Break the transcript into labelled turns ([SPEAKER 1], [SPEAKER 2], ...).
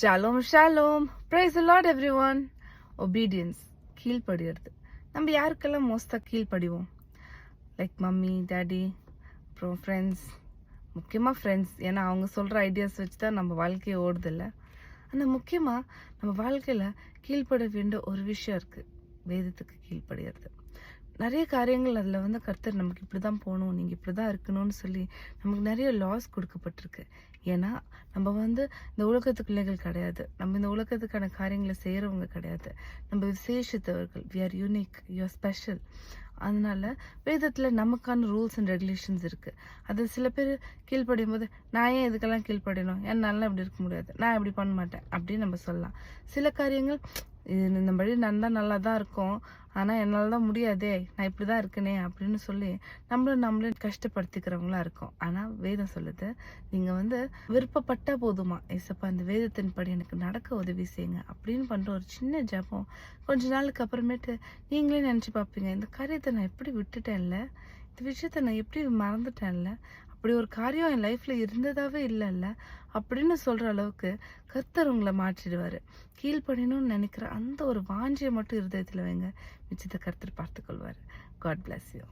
[SPEAKER 1] Shalom shalom. Praise the Lord everyone. Obedience, கீழ்ப்படிகிறது. நம்ம யாருக்கெல்லாம் மோஸ்ட்டாக கீழ்ப்படிவோம்? லைக் மம்மி, டேடி, அப்புறம் ஃப்ரெண்ட்ஸ். முக்கியமாக ஃப்ரெண்ட்ஸ், ஏன்னா அவங்க சொல்கிற ஐடியாஸ் வச்சு தான் நம்ம வாழ்க்கையை ஓடுதில்ல. ஆனால் முக்கியமாக நம்ம வாழ்க்கையில் கீழ்ப்பட வேண்டிய ஒரு விஷயம் இருக்குது, வேதத்துக்கு கீழ்ப்படுகிறது. நிறைய காரியங்கள் அதில் கர்த்தர் நமக்கு இப்படி தான் போகணும், நீங்கள் இப்படி தான் இருக்கணும்னு சொல்லி நமக்கு நிறைய லாஸ் கொடுக்கப்பட்டிருக்கு. ஏன்னா நம்ம இந்த உலகத்துக்குள்ளைகள் கிடையாது, நம்ம இந்த உலகத்துக்கான காரியங்களை செய்கிறவங்க கிடையாது. நம்ம விசேஷத்தவர்கள். We are unique, you are special. அதனால வேதத்தில் நமக்கான ரூல்ஸ் அண்ட் ரெகுலேஷன்ஸ் இருக்குது. அது சில பேர் கீழ்ப்படியும் போது, நான் ஏன் இதுக்கெல்லாம் கீழ்ப்படியணும், என்னால் இப்படி இருக்க முடியாது, நான் இப்படி பண்ண மாட்டேன் அப்படின்னு நம்ம சொல்லலாம். சில காரியங்கள் இது இந்த படி நடந்தால் நல்லா தான் இருக்கும், ஆனால் என்னால் தான் முடியாதே, நான் இப்படி தான் இருக்கனே அப்படின்னு சொல்லி நம்மளே கஷ்டப்படுத்திக்கிறவங்களா இருக்கும். ஆனால் வேதம் சொல்லுது, நீங்கள் விருப்பப்பட்டா போதுமா, ஏசப்பா இந்த வேதத்தின் படி எனக்கு நடக்க உதவி செய்யுங்க அப்படின்னு பண்ணுற ஒரு சின்ன ஜபம் கொஞ்ச நாளுக்கு அப்புறமேட்டு நீங்களே நினச்சி பார்ப்பீங்க, இந்த காரியத்தை நான் எப்படி விட்டுட்டேன்ல, இந்த விஷயத்த நான் எப்படி மறந்துட்டேன்ல, அப்படி ஒரு காரியம் என் லைஃப்பில் இருந்ததாகவே இல்லைல்ல அப்படின்னு சொல்கிற அளவுக்கு கர்த்தர் உங்களை மாற்றிடுவார். கீழ்ப்படியணும்னு நினைக்கிற அந்த ஒரு வாஞ்சியை மட்டும் இருதயத்தில் வைங்க, மிச்சத்தை கர்த்தர் பார்த்துக்கொள்வார். God bless you.